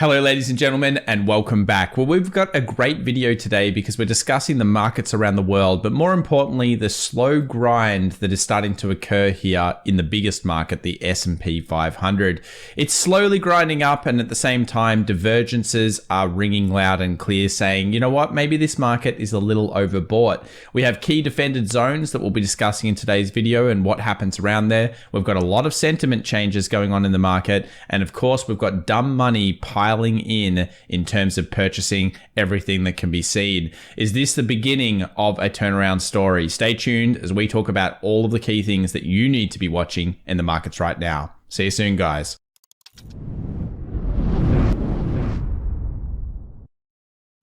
Hello ladies and gentlemen, and welcome back. Well, we've got a great video today because we're discussing the markets around the world, but more importantly, the slow grind that is starting to occur here in the biggest market, the S&P 500. It's slowly grinding up, and at the same time, divergences are ringing loud and clear saying, you know what, maybe this market is a little overbought. We have key defended zones that we'll be discussing in today's video and what happens around there. We've got a lot of sentiment changes going on in the market, and of course, we've got dumb money piling in terms of purchasing everything that can be seen. Is this the beginning of a turnaround story? Stay tuned as we talk about all of the key things that you need to be watching in the markets right now. See you soon, guys.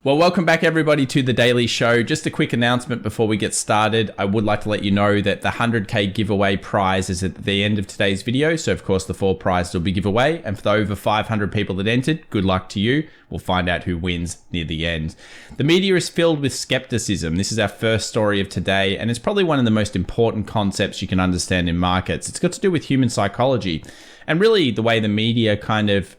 Well, welcome back everybody to the Daily Show. Just a quick announcement before we get started. I would like to let you know that the 100K giveaway prize is at the end of today's video. So of course the 4 prizes will be giveaway. And for the over 500 people that entered, good luck to you. We'll find out who wins near the end. The media is filled with skepticism. This is our first story of today, and it's probably one of the most important concepts you can understand in markets. It's got to do with human psychology and really the way the media kind of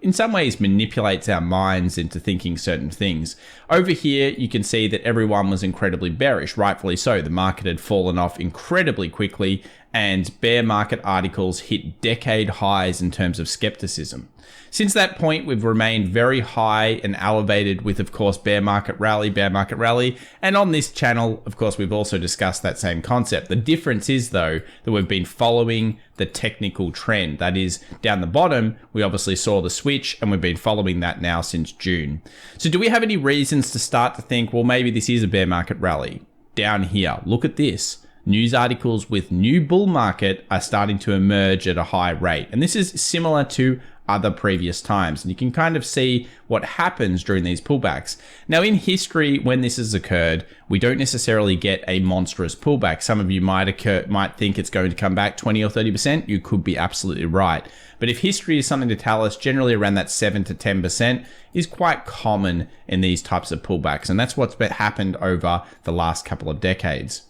in some ways manipulates our minds into thinking certain things. Over here, you can see that everyone was incredibly bearish, rightfully so. The market had fallen off incredibly quickly, and bear market articles hit decade highs in terms of skepticism. Since that point, we've remained very high and elevated with, of course, bear market rally. And on this channel, of course, we've also discussed that same concept. The difference is, though, that we've been following the technical trend. That is, down the bottom, we obviously saw the switch, and we've been following that now since June. So do we have any reasons to start to think, well, maybe this is a bear market rally? Down here, look at this. News articles with new bull market are starting to emerge at a high rate. And this is similar to other previous times. And you can kind of see what happens during these pullbacks. Now, in history, when this has occurred, we don't necessarily get a monstrous pullback. Some of you might think it's going to come back 20 or 30%. You could be absolutely right. But if history is something to tell us, generally around that 7 to 10% is quite common in these types of pullbacks. And that's what's happened over the last couple of decades.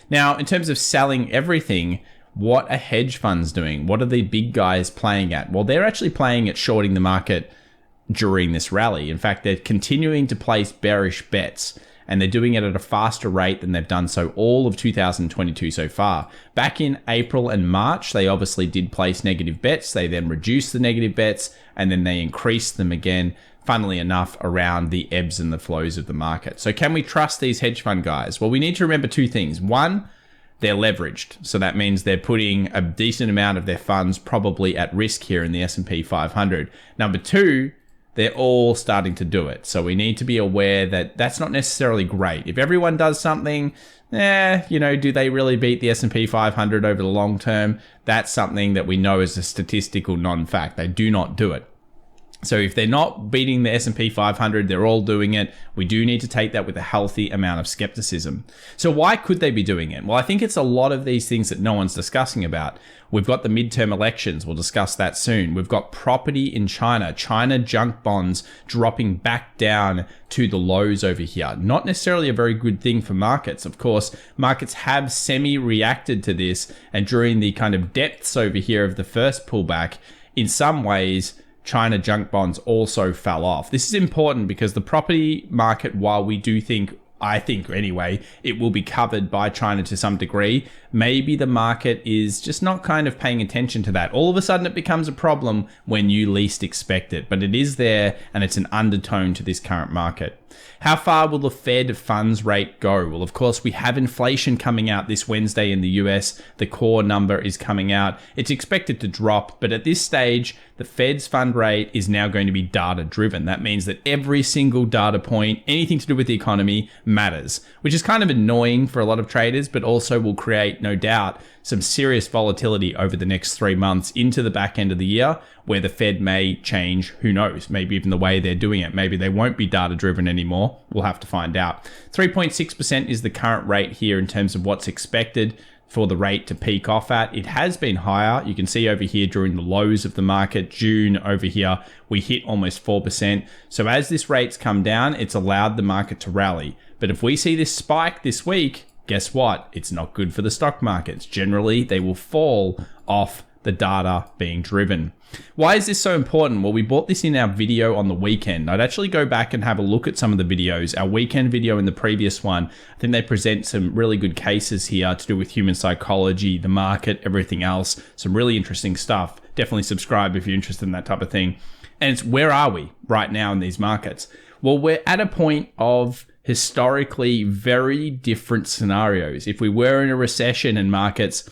Now, in terms of selling everything, what are hedge funds doing? What are the big guys playing at? Well, they're actually playing at shorting the market during this rally. In fact, they're continuing to place bearish bets, and they're doing it at a faster rate than they've done so all of 2022 so far. Back in April and March, they obviously did place negative bets. They then reduced the negative bets, and then they increased them again, funnily enough, around the ebbs and the flows of the market. So can we trust these hedge fund guys? Well, we need to remember 2 things. One, they're leveraged. So that means they're putting a decent amount of their funds probably at risk here in the S&P 500. Number 2, they're all starting to do it. So we need to be aware that that's not necessarily great. If everyone does something, do they really beat the S&P 500 over the long term? That's something that we know is a statistical non-fact. They do not do it. So if they're not beating the S&P 500, they're all doing it. We do need to take that with a healthy amount of skepticism. So why could they be doing it? Well, I think it's a lot of these things that no one's discussing about. We've got the midterm elections. We'll discuss that soon. We've got property in China. China junk bonds dropping back down to the lows over here. Not necessarily a very good thing for markets. Of course, markets have semi-reacted to this. And during the kind of depths over here of the first pullback, in some ways, China junk bonds also fell off. This is important because the property market, while we do think, I think anyway, it will be covered by China to some degree, maybe the market is just not kind of paying attention to that. All of a sudden it becomes a problem when you least expect it, but it is there and it's an undertone to this current market. How far will the Fed funds rate go? Well, of course, we have inflation coming out this Wednesday in the US. The core number is coming out. It's expected to drop, but at this stage, the Fed's fund rate is now going to be data driven. That means that every single data point, anything to do with the economy, matters, which is kind of annoying for a lot of traders, but also will create, no doubt, some serious volatility over the next 3 months into the back end of the year, where the Fed may change, who knows, maybe even the way they're doing it. Maybe they won't be data driven anymore. We'll have to find out. 3.6% is the current rate here in terms of what's expected for the rate to peak off at. It has been higher. You can see over here during the lows of the market, June over here, we hit almost 4%. So as this rate's come down, it's allowed the market to rally. But if we see this spike this week, guess what? It's not good for the stock markets. Generally, they will fall off the data being driven. Why is this so important? Well, we brought this in our video on the weekend. I'd actually go back and have a look at some of the videos. Our weekend video and the previous one, I think they present some really good cases here to do with human psychology, the market, everything else. Some really interesting stuff. Definitely subscribe if you're interested in that type of thing. And it's where are we right now in these markets? Well, we're at a point of historically very different scenarios. If we were in a recession and markets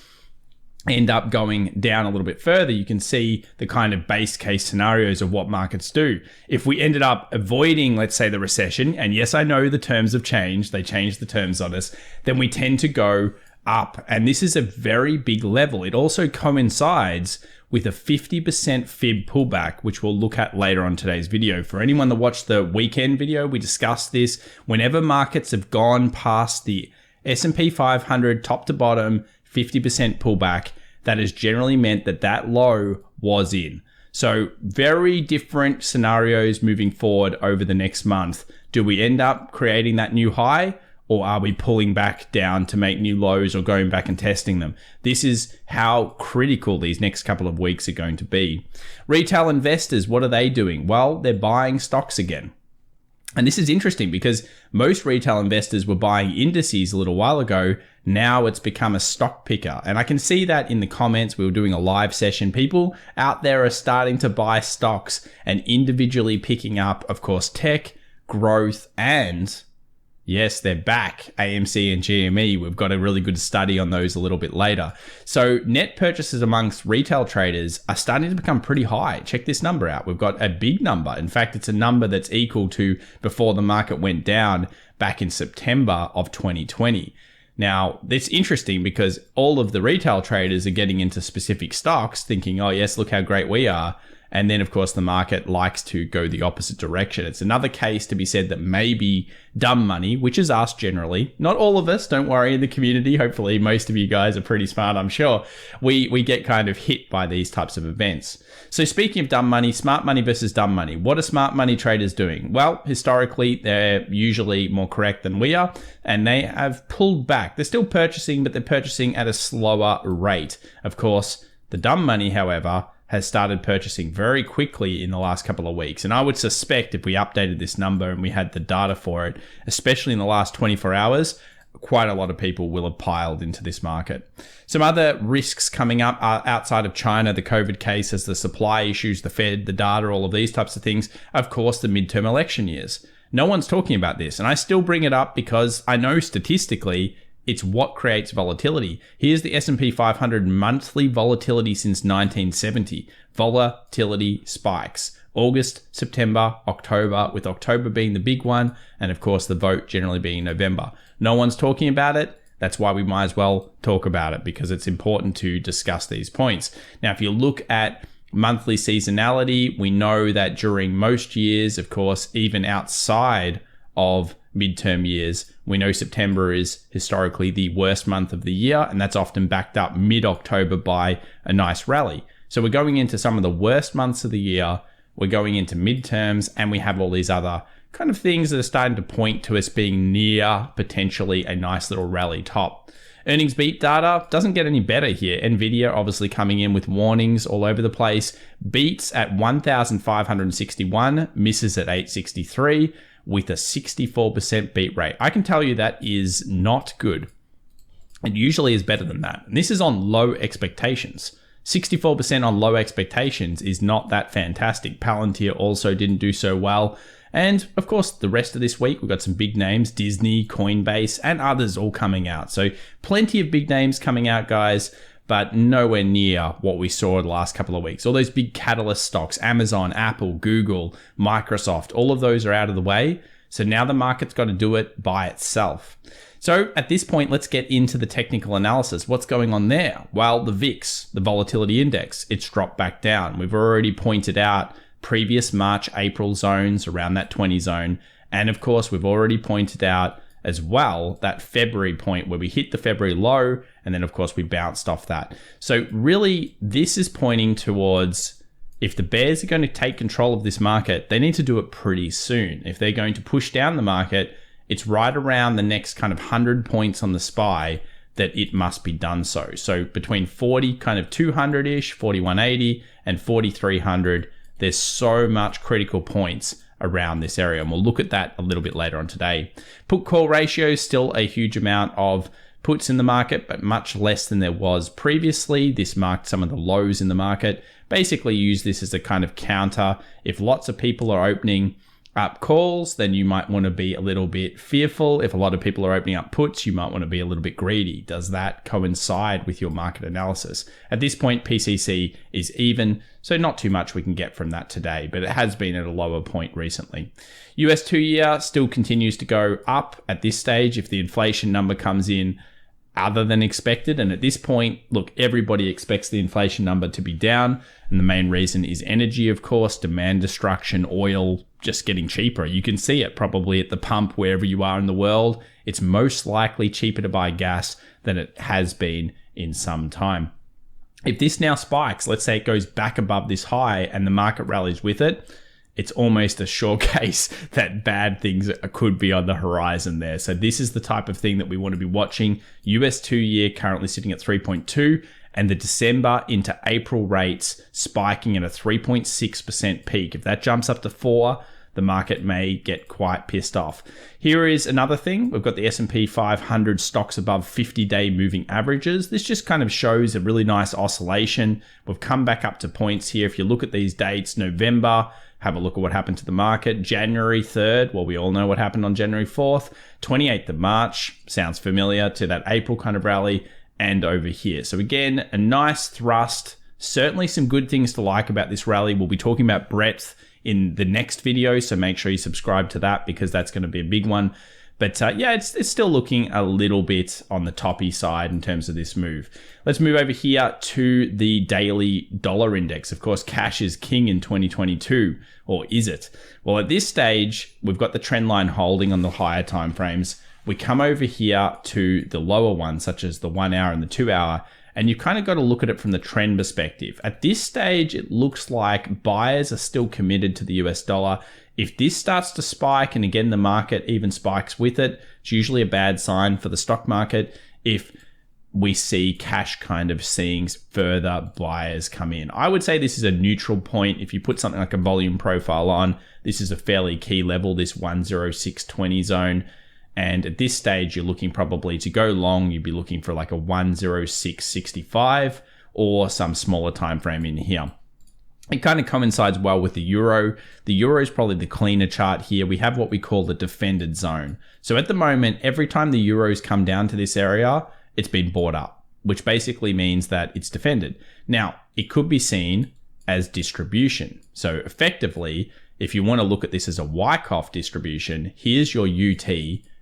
end up going down a little bit further, you can see the kind of base case scenarios of what markets do. If we ended up avoiding, let's say, the recession, and yes, I know the terms have changed, they changed the terms on us, then we tend to go up. And this is a very big level. It also coincides with a 50% fib pullback, which we'll look at later on today's video. For anyone that watched the weekend video, we discussed this. Whenever markets have gone past the S&P 500 top to bottom, 50% pullback, that has generally meant that that low was in. So very different scenarios moving forward over the next month. Do we end up creating that new high, or are we pulling back down to make new lows or going back and testing them? This is how critical these next couple of weeks are going to be. Retail investors, what are they doing? Well, they're buying stocks again. And this is interesting because most retail investors were buying indices a little while ago. Now it's become a stock picker. And I can see that in the comments. We were doing a live session. People out there are starting to buy stocks and individually picking up, of course, tech, growth, and yes, they're back. AMC and GME. We've got a really good study on those a little bit later. So net purchases amongst retail traders are starting to become pretty high. Check this number out. We've got a big number. In fact, it's a number that's equal to before the market went down back in September of 2020. Now, it's interesting because all of the retail traders are getting into specific stocks thinking, oh yes, look how great we are. And then, of course, the market likes to go the opposite direction. It's another case to be said that maybe dumb money, which is us generally, not all of us, don't worry, in the community. Hopefully, most of you guys are pretty smart, I'm sure. We get kind of hit by these types of events. So speaking of dumb money, smart money versus dumb money. What are smart money traders doing? Well, historically, they're usually more correct than we are, and they have pulled back. They're still purchasing, but they're purchasing at a slower rate. Of course, the dumb money, however, has started purchasing very quickly in the last couple of weeks. And I would suspect if we updated this number and we had the data for it, especially in the last 24 hours, quite a lot of people will have piled into this market. Some other risks coming up are outside of China, the COVID cases, the supply issues, the Fed, the data, all of these types of things. Of course, the midterm election years. No one's talking about this. And I still bring it up because I know statistically it's what creates volatility. Here's the S&P 500 monthly volatility since 1970. Volatility spikes. August, September, October, with October being the big one, and of course the vote generally being November. No one's talking about it. That's why we might as well talk about it, because it's important to discuss these points. Now, if you look at monthly seasonality, we know that during most years, of course, even outside of midterm years, we know September is historically the worst month of the year, and that's often backed up mid-October by a nice rally. So we're going into some of the worst months of the year, we're going into midterms, and we have all these other kind of things that are starting to point to us being near potentially a nice little rally top. Earnings beat data doesn't get any better here. Nvidia obviously coming in with warnings all over the place. Beats at 1,561, misses at 863. With a 64% beat rate. I can tell you that is not good. It usually is better than that. And this is on low expectations. 64% on low expectations is not that fantastic. Palantir also didn't do so well. And of course, the rest of this week, we've got some big names, Disney, Coinbase, and others all coming out. So plenty of big names coming out, guys, but nowhere near what we saw the last couple of weeks. All those big catalyst stocks, Amazon, Apple, Google, Microsoft, all of those are out of the way. So now the market's got to do it by itself. So at this point, let's get into the technical analysis. What's going on there? Well, the VIX, the volatility index, it's dropped back down. We've already pointed out previous March, April zones around that 20 zone. And of course, we've already pointed out as well that February point where we hit the February low, and then of course we bounced off that. So really this is pointing towards, if the bears are going to take control of this market, they need to do it pretty soon. If they're going to push down the market, it's right around the next kind of 100 points on the SPY that it must be done so. So between 40, kind of 200-ish, 4180 and 4300, there's so much critical points around this area. And we'll look at that a little bit later on today. Put call ratio, still a huge amount of puts in the market, but much less than there was previously. This marked some of the lows in the market. Basically use this as a kind of counter. If lots of people are opening up calls, then you might want to be a little bit fearful. If a lot of people are opening up puts, you might want to be a little bit greedy. Does that coincide with your market analysis? At this point, PCC is even, so not too much we can get from that today, but it has been at a lower point recently. US 2-year still continues to go up at this stage if the inflation number comes in other than expected. And at this point, look, everybody expects the inflation number to be down. And the main reason is energy, of course, demand destruction, oil just getting cheaper. You can see it probably at the pump wherever you are in the world. It's most likely cheaper to buy gas than it has been in some time. If this now spikes, let's say it goes back above this high and the market rallies with it, it's almost a sure case that bad things could be on the horizon there. So this is the type of thing that we want to be watching. US 2-year currently sitting at 3.2 and the December into April rates spiking at a 3.6% peak. If that jumps up to 4, the market may get quite pissed off. Here is another thing. We've got the S&P 500 stocks above 50-day moving averages. This just kind of shows a really nice oscillation. We've come back up to points here. If you look at these dates, November, have a look at what happened to the market. January 3rd, well, we all know what happened on January 4th. 28th of March, sounds familiar to that April kind of rally, and over here. So again, a nice thrust. Certainly some good things to like about this rally. We'll be talking about breadth in the next video, so make sure you subscribe to that because that's going to be a big one. But yeah, it's still looking a little bit on the toppy side in terms of this move. Let's move over here to the daily dollar index. Of course, cash is king in 2022, or is it? Well, at this stage, we've got the trend line holding on the higher time frames. We come over here to the lower ones, such as the 1 hour and the 2 hour, and you kind of got to look at it from the trend perspective. At this stage, it looks like buyers are still committed to the US dollar. If this starts to spike, and again, the market even spikes with it, it's usually a bad sign for the stock market. If we see cash kind of seeing further buyers come in, I would say this is a neutral point. If you put something like a volume profile on, this is a fairly key level, this 106.20 zone. And at this stage, you're looking probably to go long, you'd be looking for like a 106.65 or some smaller time frame in here. It kind of coincides well with the euro. The euro is probably the cleaner chart here. We have what we call the defended zone. So at the moment, every time the euros come down to this area, it's been bought up, which basically means that it's defended. Now, it could be seen as distribution. So effectively, if you want to look at this as a Wyckoff distribution, here's your UT,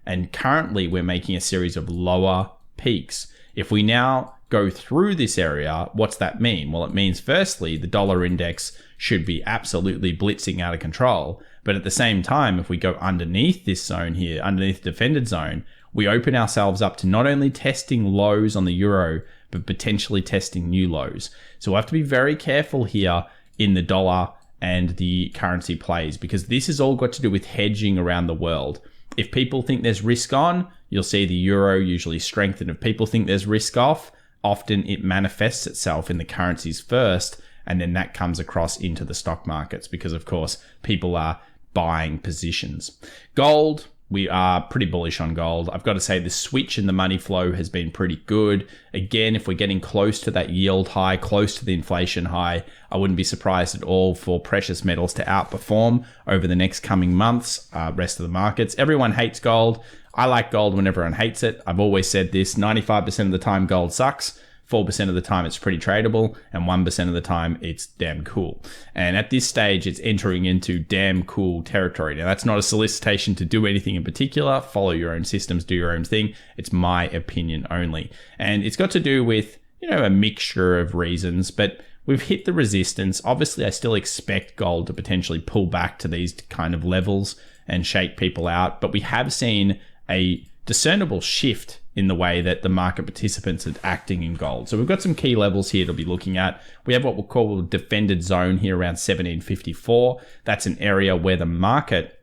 and currently we're making a series of lower peaks. If we now go through this area, what's that mean? Well, it means firstly, the dollar index should be absolutely blitzing out of control. But at the same time, if we go underneath this zone here, underneath the defended zone, we open ourselves up to not only testing lows on the euro, but potentially testing new lows. So we'll have to be very careful here in the dollar and the currency plays, because this has all got to do with hedging around the world. If people think there's risk on, you'll see the euro usually strengthen. If people think there's risk off, often it manifests itself in the currencies first, and then that comes across into the stock markets because, of course, people are buying positions. Gold, we are pretty bullish on gold. I've got to say the switch in the money flow has been pretty good. Again, if we're getting close to that yield high, close to the inflation high, I wouldn't be surprised at all for precious metals to outperform over the next coming months, rest of the markets. Everyone hates gold. I like gold when everyone hates it. I've always said this, 95% of the time gold sucks. 4% of the time it's pretty tradable, and 1% of the time it's damn cool. And at this stage, it's entering into damn cool territory. Now, that's not a solicitation to do anything in particular. Follow your own systems, do your own thing. It's my opinion only. And it's got to do with, a mixture of reasons, but we've hit the resistance. Obviously, I still expect gold to potentially pull back to these kind of levels and shake people out, but we have seen a discernible shift in the way that the market participants are acting in gold. So we've got some key levels here to be looking at. We have what we'll call a defended zone here around 1754. That's an area where the market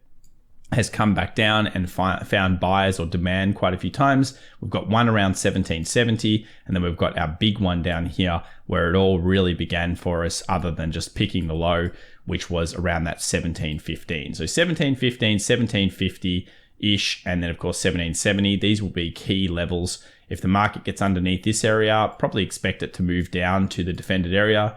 has come back down and found buyers or demand quite a few times. We've got one around 1770, and then we've got our big one down here where it all really began for us, other than just picking the low, which was around that 1715. So 1715, 1750-ish, and then of course 1770. These will be key levels. If the market gets underneath this area, probably expect it to move down to the defended area.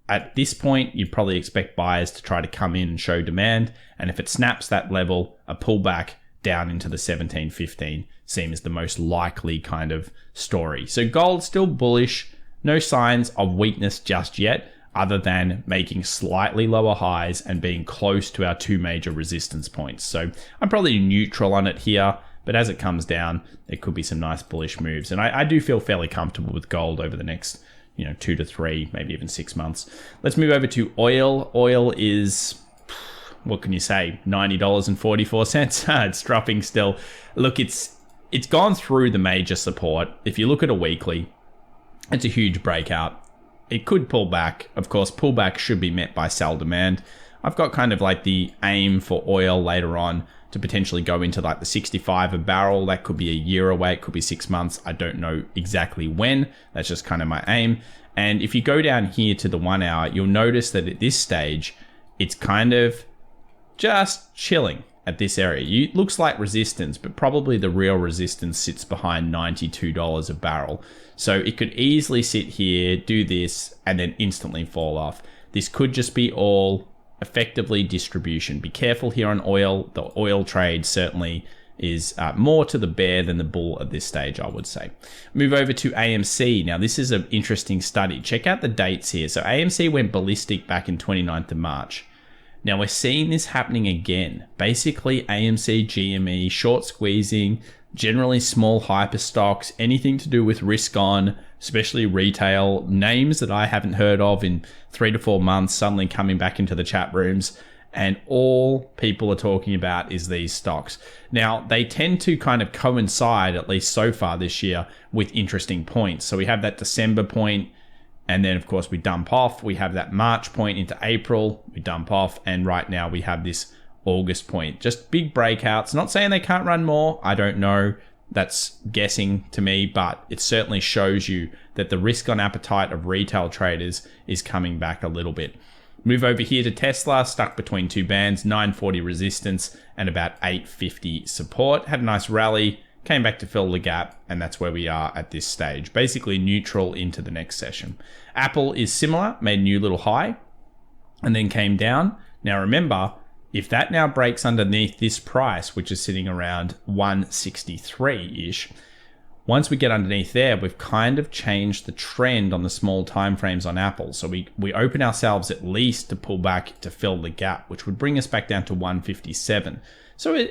At this point, you'd probably expect buyers to try to come in and show demand. And if it snaps that level, a pullback down into the 1715 seems the most likely kind of story. So gold still bullish, no signs of weakness just yet, other than making slightly lower highs and being close to our two major resistance points. So I'm probably neutral on it here, but as it comes down, there could be some nice bullish moves. And I do feel fairly comfortable with gold over the next 2 to 3, maybe even 6 months. Let's move over to oil. Oil is, what can you say, $90.44. It's dropping still. Look, it's gone through the major support. If you look at a weekly, it's a huge breakout. It could pull back. Of course, pullback should be met by sell demand. I've got kind of like the aim for oil later on to potentially go into like the 65 a barrel. That could be a year away. It could be 6 months. I don't know exactly when. That's just kind of my aim. And if you go down here to the 1 hour, you'll notice that at this stage, it's kind of just chilling at this area. It looks like resistance, but probably the real resistance sits behind $92 a barrel. So it could easily sit here, do this, and then instantly fall off. This could just be all effectively distribution. Be careful here on oil. The oil trade certainly is more to the bear than the bull at this stage, I would say. Move over to AMC. Now, this is an interesting study. Check out the dates here. So AMC went ballistic back in 29th of March. Now, we're seeing this happening again. Basically, AMC, GME, short squeezing, generally small hyper stocks, anything to do with risk on, especially retail, names that I haven't heard of in 3 to 4 months suddenly coming back into the chat rooms, and all people are talking about is these stocks. Now, they tend to kind of coincide, at least so far this year, with interesting points. So we have that December point, and then of course we dump off. We have that March point into April, we dump off, and right now we have this August point. Just big breakouts. Not saying they can't run more. I don't know. That's guessing to me, but it certainly shows you that the risk on appetite of retail traders is coming back a little bit. Move over here to Tesla, stuck between two bands, 940 resistance and about 850 support. Had a nice rally, came back to fill the gap, and that's where we are at this stage. Basically neutral into the next session. Apple is similar, made a new little high, and then came down. Now remember, if that now breaks underneath this price, which is sitting around 163-ish, once we get underneath there, we've kind of changed the trend on the small timeframes on Apple. So we open ourselves at least to pull back to fill the gap, which would bring us back down to 157. So,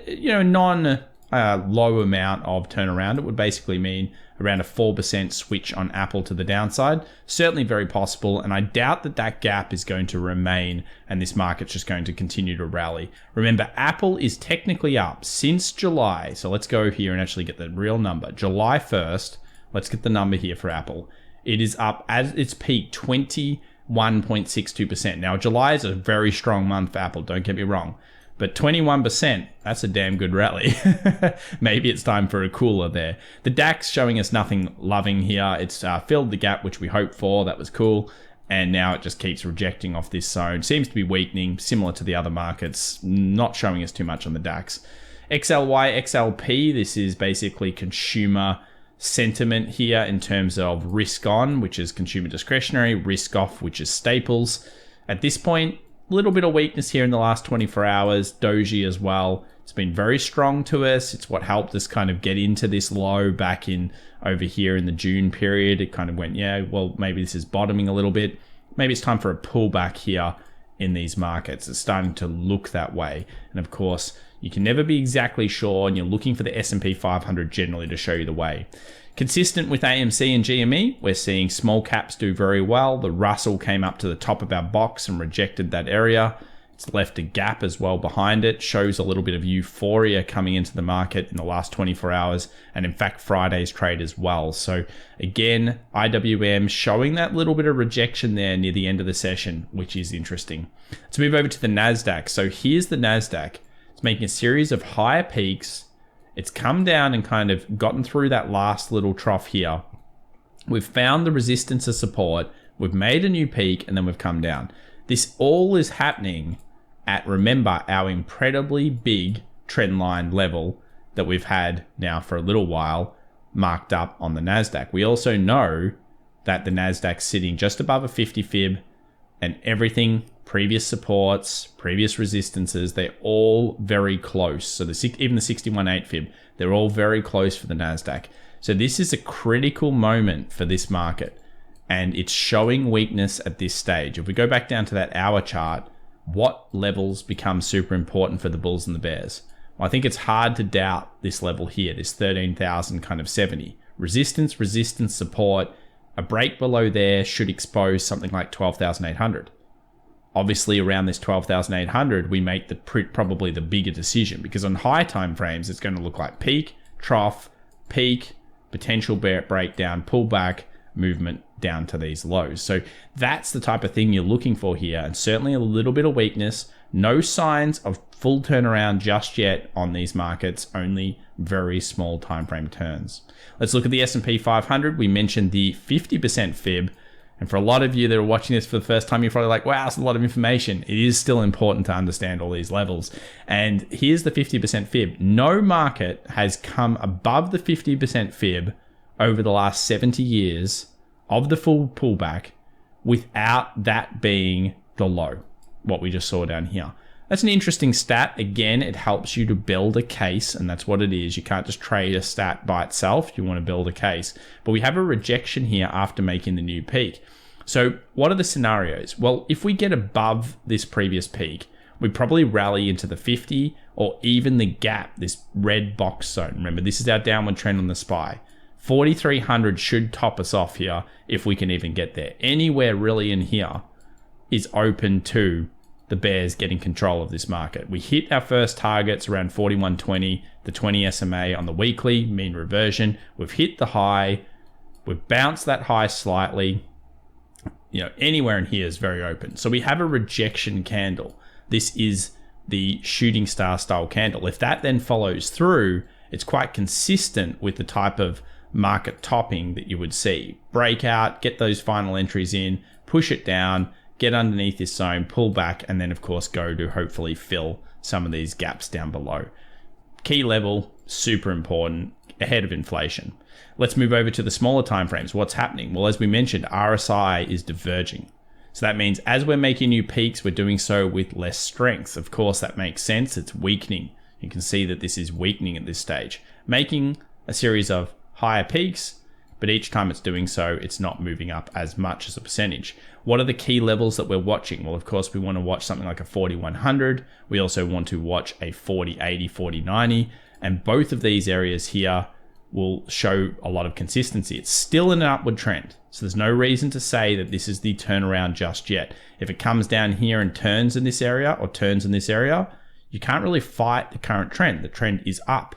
low amount of turnaround. It would basically mean around a 4% switch on Apple to the downside. Certainly very possible, and I doubt that that gap is going to remain and this market's just going to continue to rally. Remember, Apple is technically up since July. So let's go here and actually get the real number. July 1st, let's get the number here for Apple. It is up at its peak 21.62%. Now, July is a very strong month for Apple, don't get me wrong. But 21%, that's a damn good rally. Maybe it's time for a cooler there. The DAX showing us nothing loving here. It's filled the gap, which we hoped for. That was cool. And now it just keeps rejecting off this zone. Seems to be weakening, similar to the other markets. Not showing us too much on the DAX. XLY, XLP, this is basically consumer sentiment here in terms of risk on, which is consumer discretionary, risk off, which is staples. At this point, a little bit of weakness here in the last 24 hours. Doji as well. It's been very strong to us. It's what helped us kind of get into this low back in over here in the June period. It kind of went, yeah, well, maybe this is bottoming a little bit. Maybe it's time for a pullback here in these markets. It's starting to look that way. And of course, you can never be exactly sure, and you're looking for the S&P 500 generally to show you the way. Consistent with AMC and GME, we're seeing small caps do very well. The Russell came up to the top of our box and rejected that area. It's left a gap as well behind it. Shows a little bit of euphoria coming into the market in the last 24 hours. And in fact, Friday's trade as well. So again, IWM showing that little bit of rejection there near the end of the session, which is interesting. Let's move over to the Nasdaq. So here's the Nasdaq. It's making a series of higher peaks. It's come down and kind of gotten through that last little trough here. We've found the resistance of support. We've made a new peak and then we've come down. This all is happening at, remember, our incredibly big trend line level that we've had now for a little while marked up on the Nasdaq. We also know that the Nasdaq's sitting just above a 50 fib and everything, previous supports, previous resistances, they're all very close. So even the 61.8 fib, they're all very close for the Nasdaq. So this is a critical moment for this market and it's showing weakness at this stage. If we go back down to that hour chart, what levels become super important for the bulls and the bears? Well, I think it's hard to doubt this level here, this 13,000 kind of 70. Resistance, resistance, support. A break below there should expose something like 12,800. Obviously, around this 12,800, we make probably the bigger decision because on high time frames, it's going to look like peak, trough, peak, potential breakdown, pullback, movement down to these lows. So that's the type of thing you're looking for here, and certainly a little bit of weakness. No signs of full turnaround just yet on these markets, only very small time frame turns. Let's look at the S&P 500. We mentioned the 50% fib, and for a lot of you that are watching this for the first time, you're probably like, wow, that's a lot of information. It is still important to understand all these levels. And here's the 50% fib. No market has come above the 50% fib over the last 70 years of the full pullback without that being the low, what we just saw down here. That's an interesting stat. Again, it helps you to build a case, and that's what it is. You can't just trade a stat by itself. You want to build a case. But we have a rejection here after making the new peak. So what are the scenarios? Well, if we get above this previous peak, we probably rally into the 50 or even the gap, this red box zone. Remember, this is our downward trend on the SPY. 4,300 should top us off here if we can even get there. Anywhere really in here is open to the bears getting control of this market. We hit our first targets around 41.20, the 20 SMA on the weekly, mean reversion. We've hit the high. We've bounced that high slightly. You know, anywhere in here is very open. So we have a rejection candle. This is the shooting star style candle. If that then follows through, it's quite consistent with the type of market topping that you would see. Breakout, get those final entries in, push it down, get underneath this zone, pull back, and then of course go to hopefully fill some of these gaps down below. Key level, super important, ahead of inflation. Let's move over to the smaller timeframes. What's happening? Well, as we mentioned, RSI is diverging. So that means as we're making new peaks, we're doing so with less strength. Of course, that makes sense. It's weakening. You can see that this is weakening at this stage, making a series of higher peaks, but each time it's doing so, it's not moving up as much as a percentage. What are the key levels that we're watching? Well, of course, we want to watch something like a 4100. We also want to watch a 4080, 4090, and both of these areas here will show a lot of consistency. It's still in an upward trend, so there's no reason to say that this is the turnaround just yet. If it comes down here and turns in this area or turns in this area, you can't really fight the current trend. The trend is up.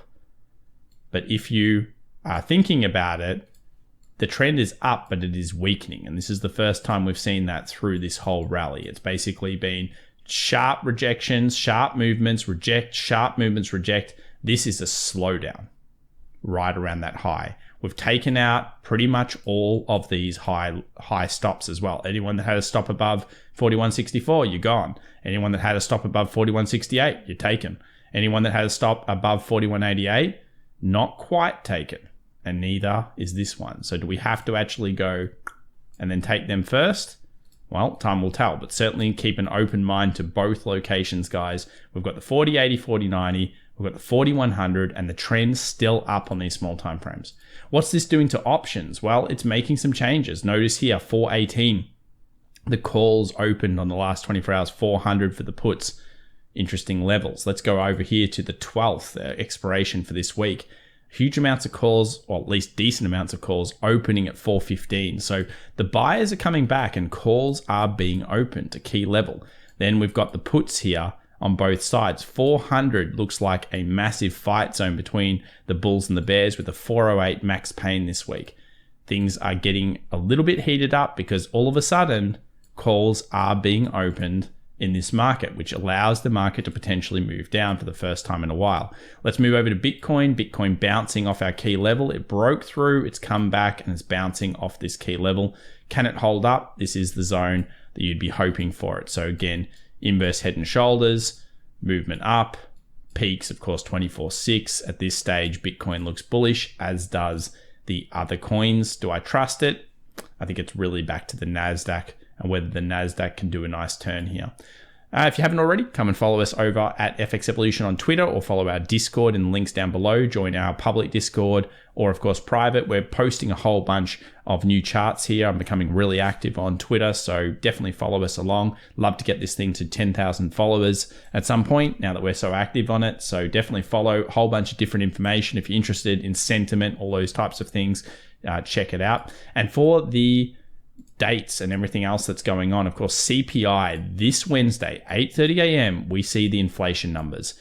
But if you are thinking about it, the trend is up, but it is weakening. And this is the first time we've seen that through this whole rally. It's basically been sharp rejections, sharp movements, reject, sharp movements, reject. This is a slowdown right around that high. We've taken out pretty much all of these high stops as well. Anyone that had a stop above 4164, you're gone. Anyone that had a stop above 4168, you're taken. Anyone that had a stop above 4188, not quite taken. And neither is this one. So do we have to actually go and then take them first? Well, time will tell, but certainly keep an open mind to both locations, guys. We've got the 4080, 4090, we've got the 4100, and the trend's still up on these small time frames. What's this doing to options? Well, it's making some changes. Notice here, 418, the calls opened on the last 24 hours, 400 for the puts. Interesting levels. Let's go over here to the 12th expiration for this week. Huge amounts of calls, or at least decent amounts of calls, opening at 415. So the buyers are coming back and calls are being opened to key level. Then we've got the puts here on both sides. 400 looks like a massive fight zone between the bulls and the bears with a 408 max pain this week. Things are getting a little bit heated up because all of a sudden calls are being opened in this market, which allows the market to potentially move down for the first time in a while. Let's move over to Bitcoin. Bitcoin bouncing off our key level. It broke through, it's come back and it's bouncing off this key level. Can it hold up? This is the zone that you'd be hoping for it. So again, inverse head and shoulders, movement up, peaks, of course, 24.6. At this stage, Bitcoin looks bullish, as does the other coins. Do I trust it? I think it's really back to the Nasdaq and whether the Nasdaq can do a nice turn here. If you haven't already, come and follow us over at FX Evolution on Twitter, or follow our Discord in the links down below. Join our public Discord, or of course private. We're posting a whole bunch of new charts here. I'm becoming really active on Twitter, so definitely follow us along. Love to get this thing to 10,000 followers at some point now that we're so active on it. So definitely follow a whole bunch of different information. If you're interested in sentiment, all those types of things, check it out. And for the dates and everything else that's going on, of course, CPI this Wednesday, 8:30 a.m., we see the inflation numbers.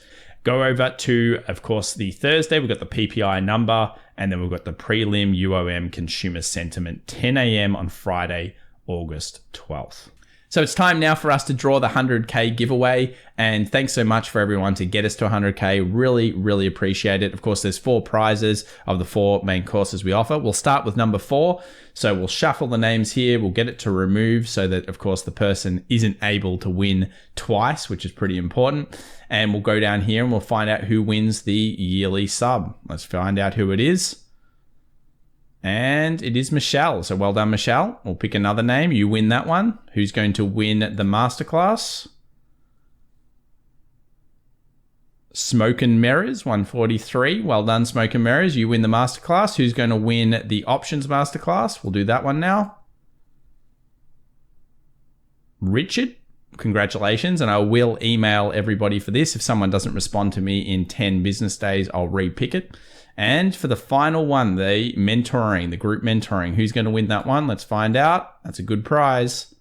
Go over to, of course, the Thursday, we've got the PPI number, and then we've got the prelim UOM consumer sentiment, 10 a.m. on Friday, August 12th. So it's time now for us to draw the 100K giveaway. And thanks so much for everyone to get us to 100K. Really, really appreciate it. Of course, there's 4 prizes of the 4 main courses we offer. We'll start with number 4. So we'll shuffle the names here. We'll get it to remove so that, of course, the person isn't able to win twice, which is pretty important. And we'll go down here and we'll find out who wins the yearly sub. Let's find out who it is. And it is Michelle. So well done, Michelle. We'll pick another name. You win that one. Who's going to win the masterclass? Smoke and Mirrors, 143. Well done, Smoke and Mirrors. You win the masterclass. Who's going to win the options masterclass? We'll do that one now. Richard, congratulations. And I will email everybody for this. If someone doesn't respond to me in 10 business days, I'll re-pick it. And for the final one, the mentoring, the group mentoring, who's going to win that one? Let's find out. That's a good prize.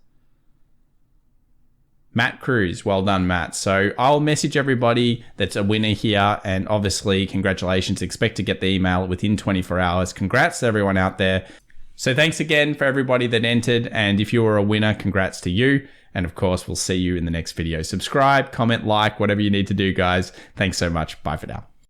Matt Cruz. Well done, Matt. So I'll message everybody that's a winner here. And obviously, congratulations. Expect to get the email within 24 hours. Congrats to everyone out there. So thanks again for everybody that entered. And if you were a winner, congrats to you. And of course, we'll see you in the next video. Subscribe, comment, like, whatever you need to do, guys. Thanks so much. Bye for now.